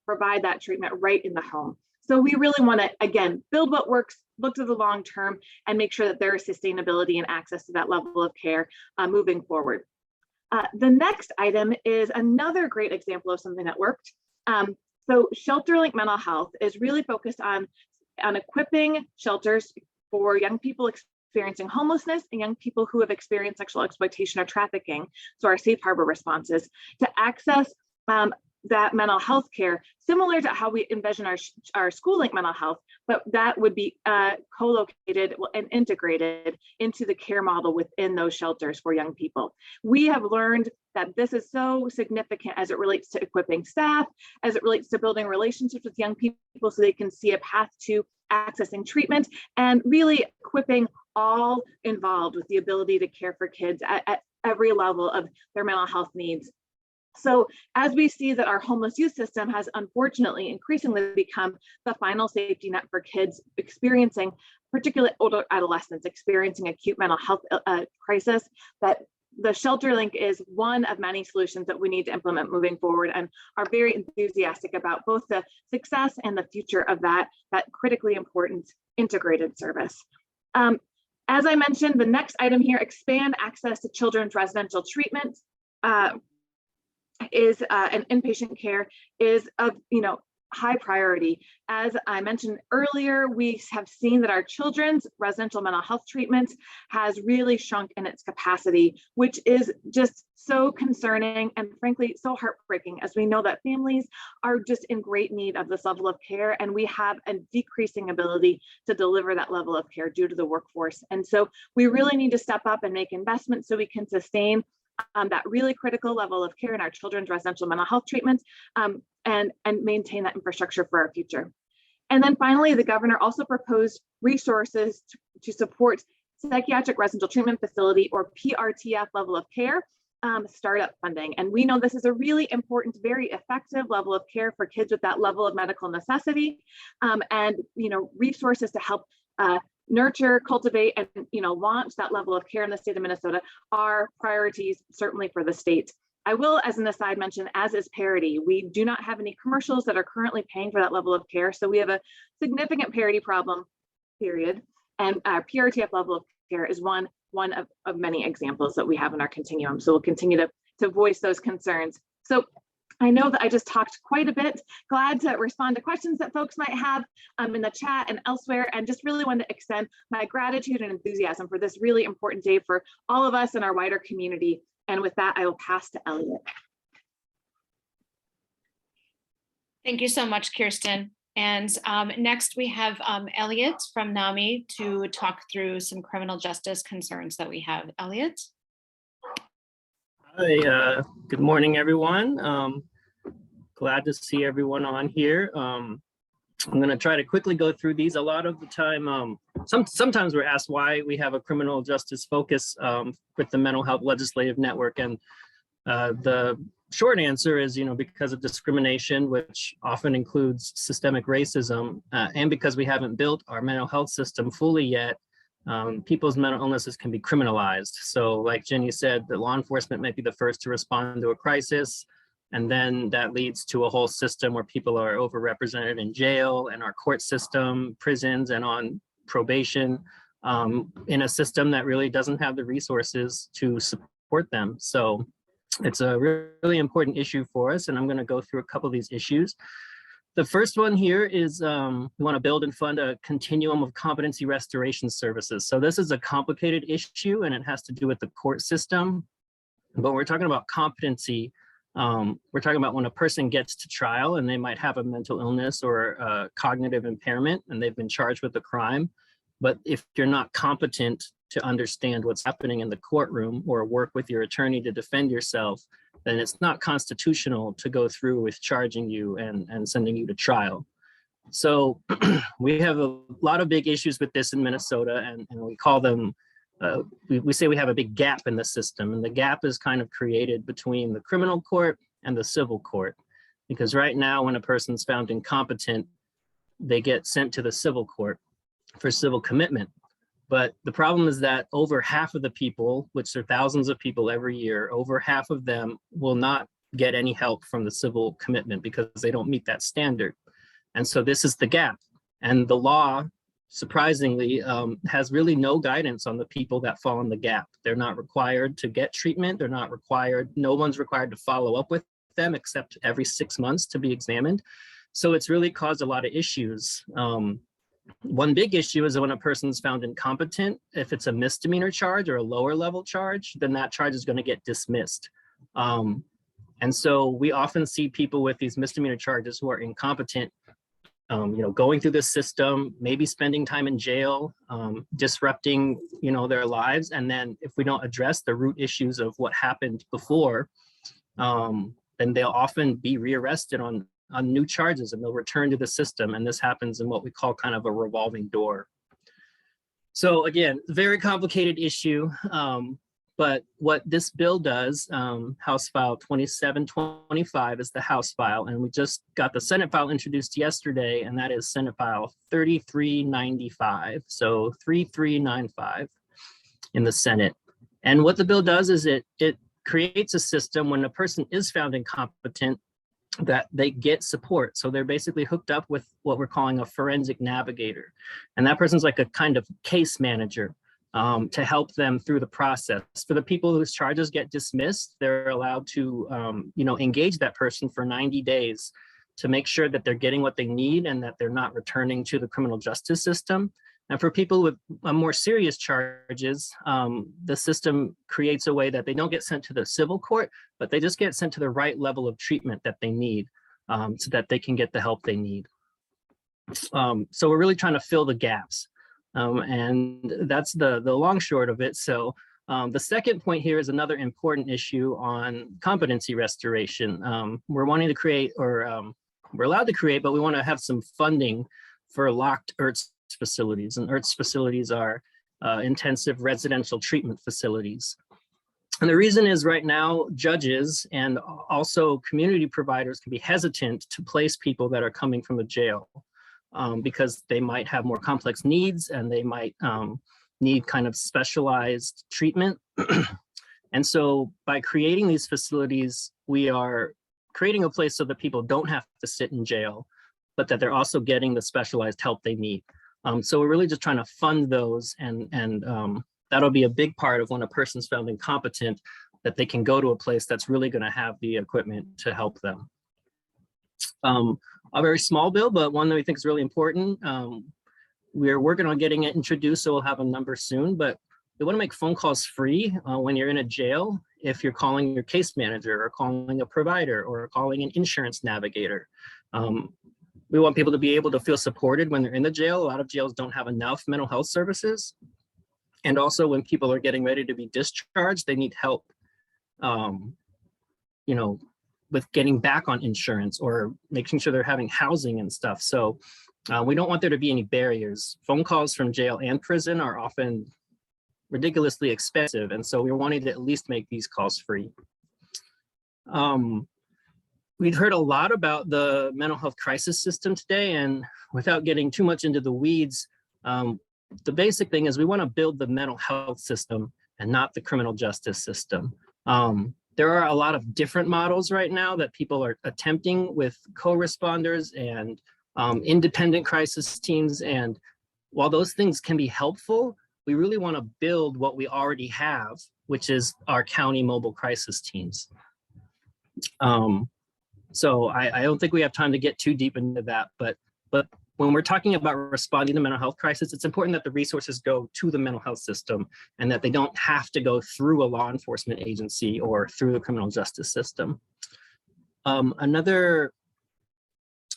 provide that treatment right in the home. So we really want to, again, build what works, look to the long term, and make sure that there is sustainability and access to that level of care moving forward. The next item is another great example of something that worked. So ShelterLink Mental Health is really focused on equipping shelters for young people experiencing homelessness and young people who have experienced sexual exploitation or trafficking, so our safe harbor responses, to access that mental health care, similar to how we envision our SchoolLink mental health, but that would be co-located and integrated into the care model within those shelters for young people. We have learned that this is so significant as it relates to equipping staff, as it relates to building relationships with young people so they can see a path to accessing treatment, and really equipping all involved with the ability to care for kids at every level of their mental health needs. So as we see that our homeless youth system has unfortunately increasingly become the final safety net for kids experiencing, particularly older adolescents experiencing acute mental health crisis, that the ShelterLink is one of many solutions that we need to implement moving forward, and are very enthusiastic about both the success and the future of that critically important integrated service. As I mentioned, the next item here, expand access to children's residential treatment. Is an inpatient care is of high priority. As I mentioned earlier, we have seen that our children's residential mental health treatment has really shrunk in its capacity, which is just so concerning and frankly so heartbreaking, as we know that families are just in great need of this level of care, and we have a decreasing ability to deliver that level of care due to the workforce. And so we really need to step up and make investments so we can sustain that really critical level of care in our children's residential mental health treatment, and maintain that infrastructure for our future. And then finally, the governor also proposed resources to support psychiatric residential treatment facility, or PRTF level of care, startup funding. And we know this is a really important, very effective level of care for kids with that level of medical necessity, and resources to help nurture, cultivate, and launch that level of care in the state of Minnesota are priorities certainly for the state. I will, as an aside, mention, as is parity, we do not have any commercials that are currently paying for that level of care. So we have a significant parity problem, period. And our PRTF level of care is one of many examples that we have in our continuum. So we'll continue to voice those concerns. So I know that I just talked quite a bit. Glad to respond to questions that folks might have in the chat and elsewhere, and just really want to extend my gratitude and enthusiasm for this really important day for all of us in our wider community. And with that, I will pass to Elliot. Thank you so much, Kirsten. And next we have Elliot from NAMI to talk through some criminal justice concerns that we have. Elliot? Hi, good morning, everyone. Glad to see everyone on here. I'm going to try to quickly go through these. A lot of the time, sometimes we're asked why we have a criminal justice focus with the Mental Health Legislative Network, and the short answer is, because of discrimination, which often includes systemic racism, and because we haven't built our mental health system fully yet. People's mental illnesses can be criminalized. So like Jenny said, the law enforcement might be the first to respond to a crisis. And then that leads to a whole system where people are overrepresented in jail and our court system, prisons, and on probation, in a system that really doesn't have the resources to support them. So it's a really important issue for us. And I'm going to go through a couple of these issues. The first one here is we want to build and fund a continuum of competency restoration services. So this is a complicated issue and it has to do with the court system. But we're talking about competency. We're talking about when a person gets to trial and they might have a mental illness or a cognitive impairment and they've been charged with a crime. But if you're not competent to understand what's happening in the courtroom or work with your attorney to defend yourself, then it's not constitutional to go through with charging you and sending you to trial. So we have a lot of big issues with this in Minnesota, and we call them, we say we have a big gap in the system, and the gap is kind of created between the criminal court and the civil court. Because right now, when a person's found incompetent, they get sent to the civil court for civil commitment. But the problem is that over half of the people, which are thousands of people every year, over half of them will not get any help from the civil commitment because they don't meet that standard. And so this is the gap. And the law, surprisingly, has really no guidance on the people that fall in the gap. They're not required to get treatment. They're not required, no one's required to follow up with them except every 6 months to be examined. So it's really caused a lot of issues. One big issue is that when a person's found incompetent, if it's a misdemeanor charge or a lower level charge, then that charge is going to get dismissed. And so we often see people with these misdemeanor charges who are incompetent, going through the system, maybe spending time in jail, disrupting, their lives. And then if we don't address the root issues of what happened before, then they'll often be rearrested on new charges and they'll return to the system. And this happens in what we call kind of a revolving door. So again, very complicated issue. But what this bill does, House File 2725 is the House file, and we just got the Senate file introduced yesterday, and that is Senate File 3395, so 3395 in the Senate. And what the bill does is it creates a system when a person is found incompetent that they get support. So they're basically hooked up with what we're calling a forensic navigator. And that person's like a kind of case manager to help them through the process. For the people whose charges get dismissed, they're allowed to engage that person for 90 days to make sure that they're getting what they need and that they're not returning to the criminal justice system. And for people with more serious charges, the system creates a way that they don't get sent to the civil court, but they just get sent to the right level of treatment that they need so that they can get the help they need. So we're really trying to fill the gaps. And that's the long short of it. So the second point here is another important issue on competency restoration. We're wanting to create, or we're allowed to create, but we want to have some funding for locked IRTS facilities. And IRTS facilities are intensive residential treatment facilities. And the reason is right now, judges and also community providers can be hesitant to place people that are coming from the jail because they might have more complex needs and they might need kind of specialized treatment. And so by creating these facilities, we are creating a place so that people don't have to sit in jail, but that they're also getting the specialized help they need. So we're really just trying to fund those, and that'll be a big part of when a person's found incompetent, that they can go to a place that's really going to have the equipment to help them. A very small bill, but one that we think is really important. We're working on getting it introduced, so we'll have a number soon, but we want to make phone calls free when you're in a jail, if you're calling your case manager or calling a provider or calling an insurance navigator. We want people to be able to feel supported when they're in the jail. A lot of jails don't have enough mental health services. And also when people are getting ready to be discharged, they need help, you know, with getting back on insurance or making sure they're having housing and stuff. So we don't want there to be any barriers. Phone calls from jail and prison are often ridiculously expensive. And so we're wanting to at least make these calls free. We've heard a lot about the mental health crisis system today, and without getting too much into the weeds, the basic thing is we want to build the mental health system and not the criminal justice system. There are a lot of different models right now that people are attempting with co-responders and independent crisis teams. And while those things can be helpful, we really want to build what we already have, which is our county mobile crisis teams. So I don't think we have time to get too deep into that, but when we're talking about responding to mental health crisis, it's important that the resources go to the mental health system and that they don't have to go through a law enforcement agency or through the criminal justice system. Another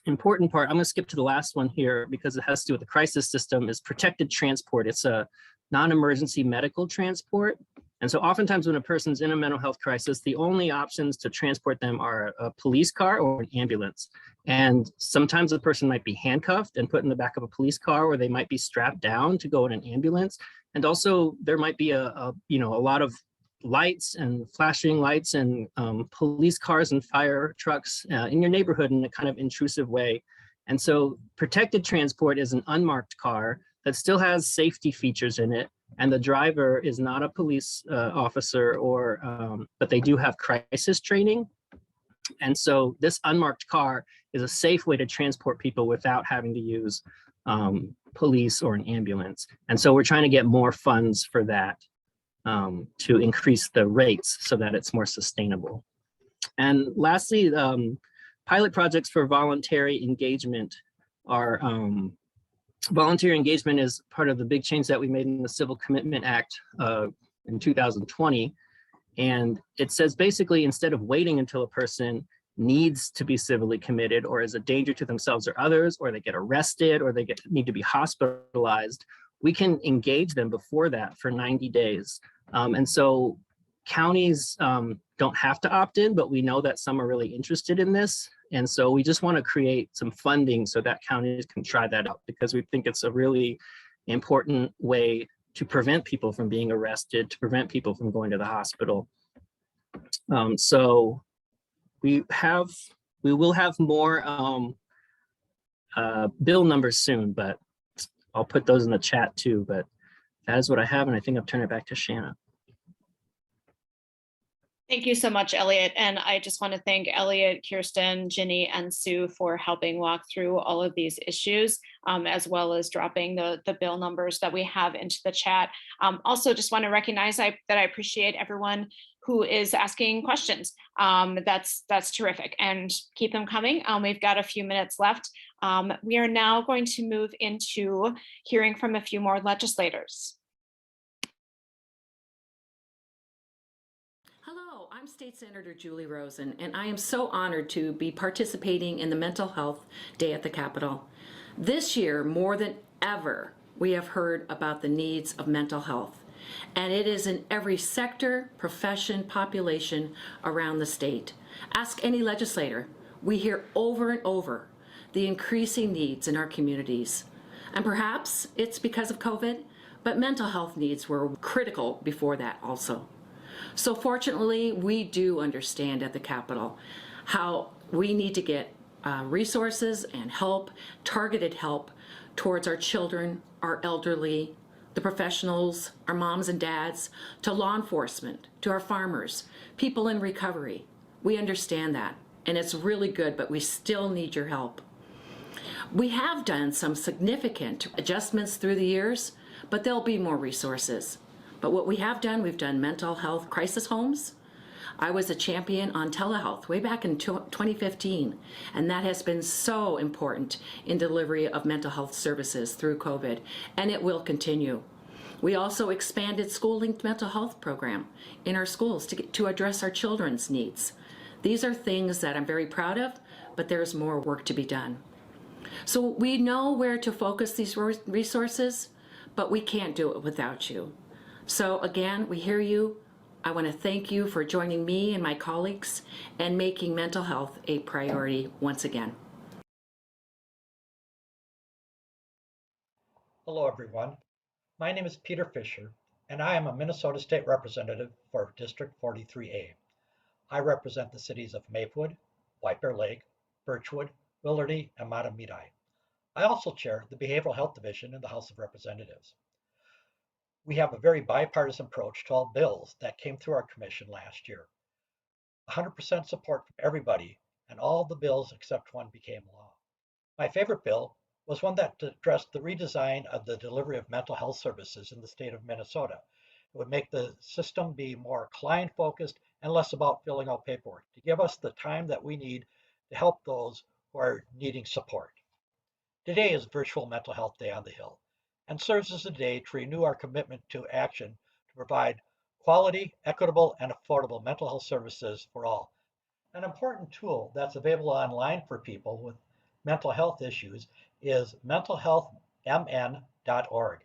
important part, I'm going to skip to the last one here because it has to do with the crisis system, is protected transport. It's a non-emergency medical transport. And so oftentimes when a person's in a mental health crisis, the only options to transport them are a police car or an ambulance. And sometimes the person might be handcuffed and put in the back of a police car, or they might be strapped down to go in an ambulance. And also there might be a lot of lights and flashing lights and police cars and fire trucks in your neighborhood in a kind of intrusive way. And so protected transport is an unmarked car that still has safety features in it. And the driver is not a police officer, but they do have crisis training. And so this unmarked car is a safe way to transport people without having to use police or an ambulance. And so we're trying to get more funds for that to increase the rates so that it's more sustainable. And lastly, pilot projects for voluntary engagement are voluntary engagement is part of the big change that we made in the Civil Commitment Act in 2020. And it says basically, instead of waiting until a person needs to be civilly committed or is a danger to themselves or others, or they get arrested or they need to be hospitalized, we can engage them before that for 90 days. And so counties don't have to opt in, but we know that some are really interested in this. And so we just want to create some funding so that counties can try that out, because we think it's a really important way to prevent people from being arrested, to prevent people from going to the hospital. So we will have more bill numbers soon, but I'll put those in the chat too. But that is what I have, and I think I'll turn it back to Shanna. Thank you so much, Elliot. And I just want to thank Elliot, Kirsten, Ginny, and Sue for helping walk through all of these issues, as well as dropping the bill numbers that we have into the chat. Also, just want to recognize that I appreciate everyone who is asking questions. That's terrific, and keep them coming. We've got a few minutes left. We are now going to move into hearing from a few more legislators. Hello, I'm State Senator Julie Rosen, and I am so honored to be participating in the Mental Health Day at the Capitol. This year, more than ever, we have heard about the needs of mental health, and it is in every sector, profession, population around the state. Ask any legislator. We hear over and over the increasing needs in our communities. And perhaps it's because of COVID, but mental health needs were critical before that also. So fortunately, we do understand at the Capitol how we need to get resources and help, targeted help towards our children, our elderly, the professionals, our moms and dads, to law enforcement, to our farmers, people in recovery. We understand that, and it's really good, but we still need your help. We have done some significant adjustments through the years, but there'll be more resources. But what we have done, we've done mental health crisis homes. I was a champion on telehealth way back in 2015, and that has been so important in delivery of mental health services through COVID, and it will continue. We also expanded school-linked mental health program in our schools to address our children's needs. These are things that I'm very proud of, but there's more work to be done. So we know where to focus these resources, but we can't do it without you. So again, we hear you. I want to thank you for joining me and my colleagues and making mental health a priority once again. Hello, everyone. My name is Peter Fisher, and I am a Minnesota State Representative for District 43A. I represent the cities of Maplewood, White Bear Lake, Birchwood, Willardy, and Matamidi. I also chair the Behavioral Health Division in the House of Representatives. We have a very bipartisan approach to all bills that came through our commission last year. 100% support from everybody, and all the bills except one became law. My favorite bill was one that addressed the redesign of the delivery of mental health services in the state of Minnesota. It would make the system be more client-focused and less about filling out paperwork to give us the time that we need to help those who are needing support. Today is Virtual Mental Health Day on the Hill and serves as a day to renew our commitment to action to provide quality, equitable, and affordable mental health services for all. An important tool that's available online for people with mental health issues is mentalhealthmn.org.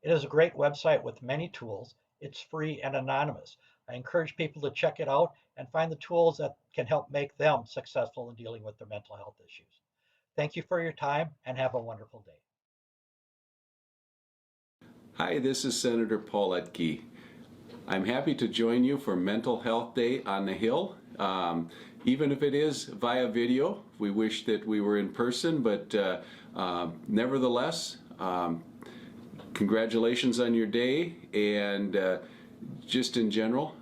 It is a great website with many tools. It's free and anonymous. I encourage people to check it out and find the tools that can help make them successful in dealing with their mental health issues. Thank you for your time and have a wonderful day. Hi, this is Senator Paul Etke. I'm happy to join you for Mental Health Day on the Hill. Even if it is via video, we wish that we were in person, but nevertheless, congratulations on your day. And just in general,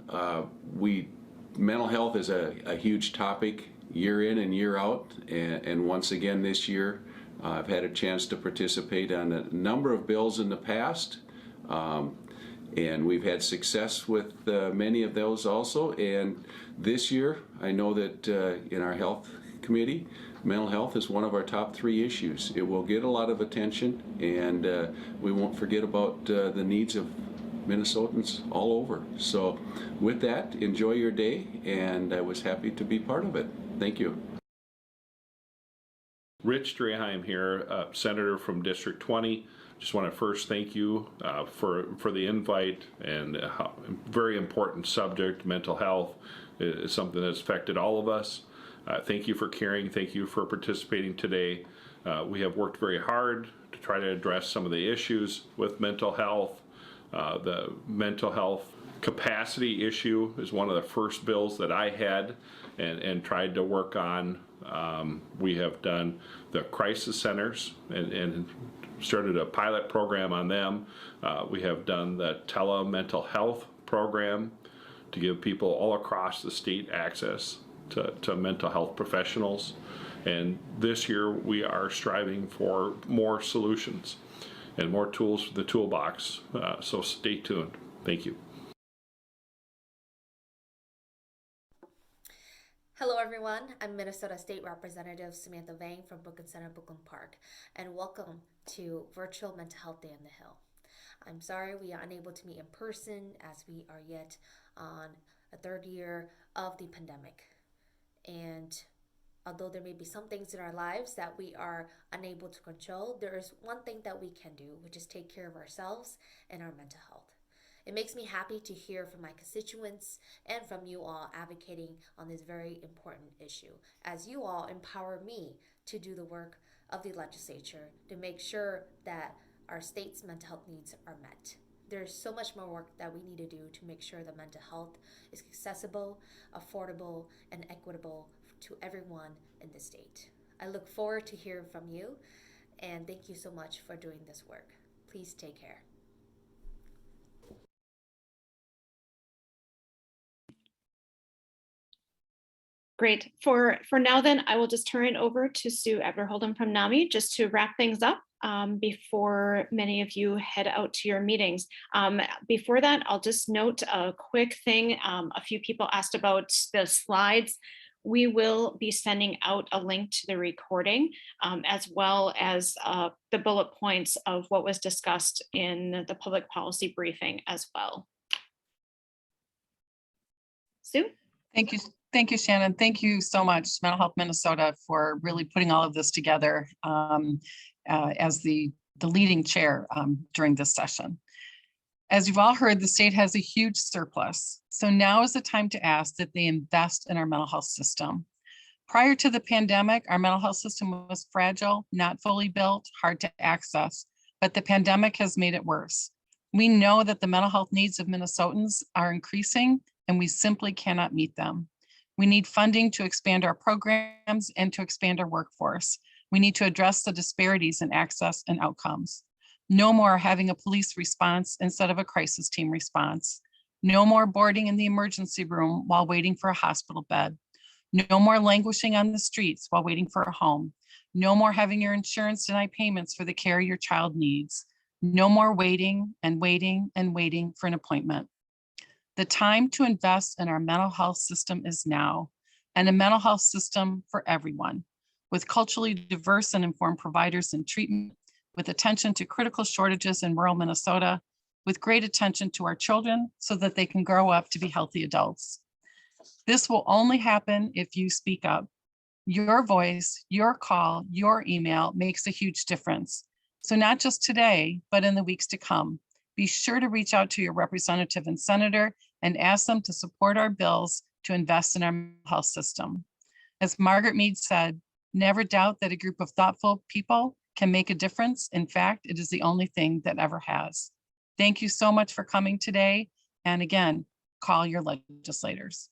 mental health is a huge topic year in and year out. And once again this year, I've had a chance to participate on a number of bills in the past. And we've had success with many of those also. And this year, I know that in our health committee, mental health is one of our top 3 issues. It will get a lot of attention, and we won't forget about the needs of Minnesotans all over. So with that, enjoy your day, and I was happy to be part of it. Thank you. Rich Straheim here, Senator from District 20. Just want to first thank you for the invite, and very important subject. Mental health is something that's affected all of us. Thank you for caring. Thank you for participating today. We have worked very hard to try to address some of the issues with mental health. The mental health capacity issue is one of the first bills that I had and tried to work on. We have done the crisis centers and started a pilot program on them. We have done the tele-mental health program to give people all across the state access to mental health professionals. And this year we are striving for more solutions and more tools for the toolbox. So stay tuned. Thank you. Hello everyone, I'm Minnesota State Representative Samantha Vang from Brooklyn Center, Brooklyn Park, and welcome to Virtual Mental Health Day on the Hill. I'm sorry we are unable to meet in person as we are yet on a 3rd year of the pandemic. And although there may be some things in our lives that we are unable to control, there is one thing that we can do, which is take care of ourselves and our mental health. It makes me happy to hear from my constituents and from you all advocating on this very important issue, as you all empower me to do the work of the legislature to make sure that our state's mental health needs are met. There's so much more work that we need to do to make sure that mental health is accessible, affordable, and equitable to everyone in the state. I look forward to hearing from you, and thank you so much for doing this work. Please take care. Great. For now then, I will just turn it over to Sue Everholden from NAMI just to wrap things up before many of you head out to your meetings. Before that, I'll just note a quick thing. A few people asked about the slides. We will be sending out a link to the recording as well as the bullet points of what was discussed in the public policy briefing as well. Sue? Thank you. Thank you, Shannon. Thank you so much, Mental Health Minnesota, for really putting all of this together as the leading chair during this session. As you've all heard, the state has a huge surplus. So now is the time to ask that they invest in our mental health system. Prior to the pandemic, our mental health system was fragile, not fully built, hard to access, but the pandemic has made it worse. We know that the mental health needs of Minnesotans are increasing, and we simply cannot meet them. We need funding to expand our programs and to expand our workforce. We need to address the disparities in access and outcomes. No more having a police response instead of a crisis team response. No more boarding in the emergency room while waiting for a hospital bed. No more languishing on the streets while waiting for a home. No more having your insurance deny payments for the care your child needs. No more waiting and waiting and waiting for an appointment. The time to invest in our mental health system is now, and a mental health system for everyone, with culturally diverse and informed providers and treatment, with attention to critical shortages in rural Minnesota, with great attention to our children so that they can grow up to be healthy adults. This will only happen if you speak up. Your voice, your call, your email makes a huge difference. So not just today, but in the weeks to come. Be sure to reach out to your representative and senator and ask them to support our bills to invest in our mental health system. As Margaret Mead said, never doubt that a group of thoughtful people can make a difference. In fact, it is the only thing that ever has. Thank you so much for coming today. And again, call your legislators.